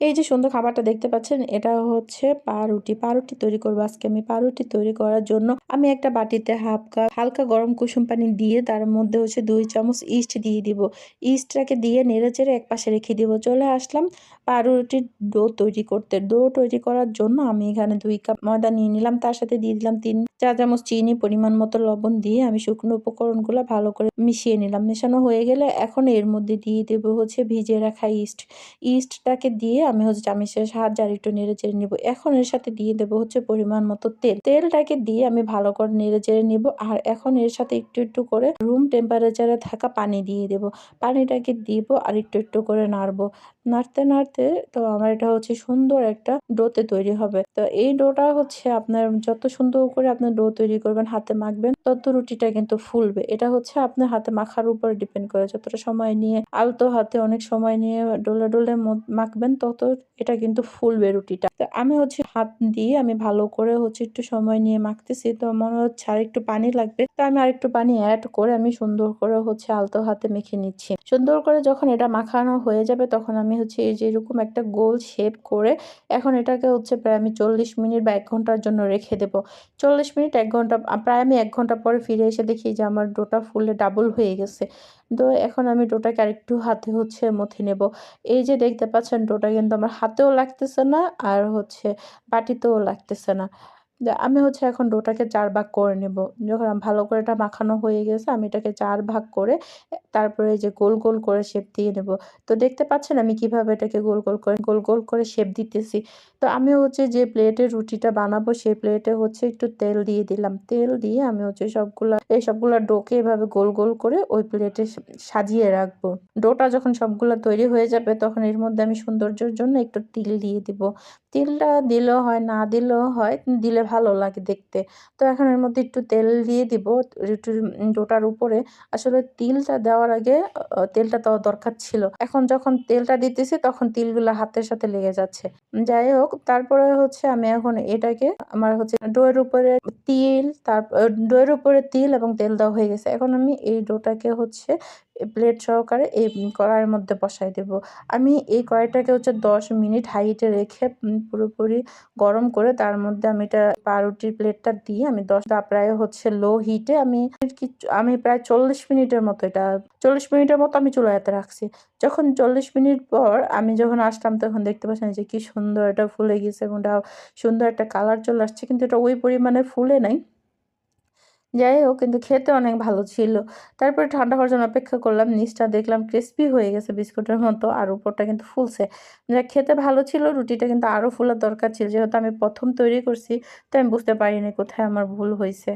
এই যে সুন্দর খাবারটা দেখতে পাচ্ছেন, এটা হচ্ছে পাউরুটি। পাউরুটি তৈরি করবো আজকে আমি। পাউরুটি তৈরি করার জন্য আমি একটা বাটিতে হাফ কাপ হালকা গরম কুসুম পানি দিয়ে তার মধ্যে হচ্ছে 2 চামচ ইস্ট দিয়ে দিব। ইস্টটাকে দিয়ে নেড়েচেড়ে একপাশে রেখে দিব। চলে আসলাম পাউরুটির ডো তৈরি করতে। ডো তৈরি করার জন্য আমি এখানে 2 কাপ ময়দা নিয়ে নিলাম। তার সাথে দিয়ে দিলাম 3 চা চামচ চিনি, পরিমাণ মতো লবণ দিয়ে আমি শুকনো উপকরণগুলো ভালো করে মিশিয়ে নিলাম। মেশানো হয়ে গেলে এখন এর মধ্যে দিয়ে দেব হচ্ছে ভিজিয়ে রাখা ইস্ট। ইস্টটাকে দিয়ে আমি হচ্ছে চামচের সাহায্যে আরেকটু নেড়েচেড়ে নিব। এখন এর সাথে দিয়ে দেব হচ্ছে পরিমাণ মতো তেল। তেলটাকে দিয়ে আমি ভালো করে নেড়েচেড়ে নিব। আর এখন এর সাথে একটু একটু করে রুম টেম্পারেচারে থাকা পানি দিয়ে দেব। পানিটাকে দিব আর একটু একটু করে নাড়বো। নাড়তে নাড়তে তো আমার এটা হচ্ছে সুন্দর একটা ডোতে তৈরি হবে। তো এই ডোটা হচ্ছে আপনার যত সুন্দর করে আপনার ডো তৈরি করবেন, হাতে মাখবেন, তত রুটিটা কিন্তু ফুলবে। এটা হচ্ছে আপনার হাতে মাখার উপর ডিপেন্ড করে। যতটা সময় নিয়ে আলতো হাতে অনেক সময় নিয়ে ডলে ডলে মাখবেন, তত এটা কিন্তু ফুলবে রুটিটা। তো আমি হচ্ছে হাত দিয়ে আমি ভালো করে হচ্ছে একটু সময় নিয়ে মাখতেছি। তো মনে হচ্ছে আর একটু পানি লাগবে। তো আমি আরেকটু পানি অ্যাড করে আমি সুন্দর করে হচ্ছে আলতো হাতে মেখে নিচ্ছি। সুন্দর করে যখন এটা মাখানো হয়ে যাবে, তখন আমি হচ্ছে এই যে এরকম একটা গোল শেপ করে এখন এটাকে হচ্ছে প্রায় আমি 40 মিনিট বা 1 ঘন্টার জন্য রেখে দেব। 40 মিনিট 1 ঘন্টা প্রায় আমি 1 ঘন্টা পরে ফিরে এসে দেখি যে আমার ডোটা ফুলে ডাবল হয়ে গেছে। তো এখন আমি ডোটাকে আরেকটু হাতে হচ্ছে মথে নেব। এই যে দেখতে পাচ্ছেন, ডোটা কিন্তু আমার হাতেও লাগতেছে না আর হচ্ছে বাটিতেও লাগতেছে না। আমি হচ্ছে এখন ডোটাকে 4 ভাগ করে নেব। যখন ভালো করে এটা মাখানো হয়ে গেছে, আমি এটাকে 4 ভাগ করে তারপরে এই যে গোল গোল করে শেপ দিয়ে নেব। তো দেখতে পাচ্ছেন আমি কিভাবে এটাকে গোল গোল করে শেপ দিতেছি। তো আমি হচ্ছে যে প্লেটে রুটিটা বানাবো, সেই প্লেটে হচ্ছে একটু তেল দিয়ে দিলাম। তেল দিয়ে আমি হচ্ছে সবগুলা ডোকে এভাবে গোল গোল করে ওই প্লেটে সাজিয়ে রাখবো। ডোটা যখন সবগুলা তৈরি হয়ে যাবে, তখন এর মধ্যে আমি সৌন্দর্যের জন্য একটু তিল দিয়ে দিব। তিলটা দিলেও হয়, না দিলেও হয়, দিলে ভালো লাগে দেখতে। তো এখন এর মধ্যে একটু তেল দিয়ে দিব রুটির ডোটার উপরে। আসলে তিলটা দেওয়ার আগে তেলটা দেওয়া দরকার ছিল। এখন যখন তেলটা দিতেছি, তখন তিলগুলা হাতের সাথে লেগে যাচ্ছে। যাই হোক, তারপরে হচ্ছে আমি এখন এটাকে আমার হচ্ছে ডোয়ের উপরে ডোয়ের উপরে তিল এবং তেল দেওয়া হয়ে গেছে। এখন আমি এই ডোটাকে হচ্ছে প্লেট সহকারে এই কড়াইয়ের মধ্যে বসাই দেব। আমি এই কড়াইটাকে হচ্ছে 10 মিনিট হাই হিটে রেখে পুরোপুরি গরম করে তার মধ্যে আমি এটা পাউরুটির প্লেটটা দিয়ে আমি প্রায় হচ্ছে লো হিটে আমি প্রায় 40 মিনিটের মতো 40 মিনিটের মতো আমি চুলাতে রাখছি। যখন 40 মিনিট পর আমি যখন আসলাম, তখন দেখতে পাচ্ছেন যে কি সুন্দর এটা ফুলে গেছে এবং এটা সুন্দর একটা কালার চলে আসছে। কিন্তু এটা ওই পরিমাণে ফুলে নাই। যাই হোক, কিন্তু খেতে অনেক ভালো ছিল। তারপরে ঠান্ডা হওয়ার জন্য অপেক্ষা করলাম। নিচটা দেখলাম ক্রিসপি হয়ে গেছে বিস্কুটের মতো, আর উপরটা কিন্তু ফুলছে। যা খেতে ভালো ছিল। রুটিটা কিন্তু আরো ফুলার দরকার ছিল। যেহেতু আমি ১ম তৈরি করছি, তো আমি বুঝতে পারিনি কোথায় আমার ভুল হইছে।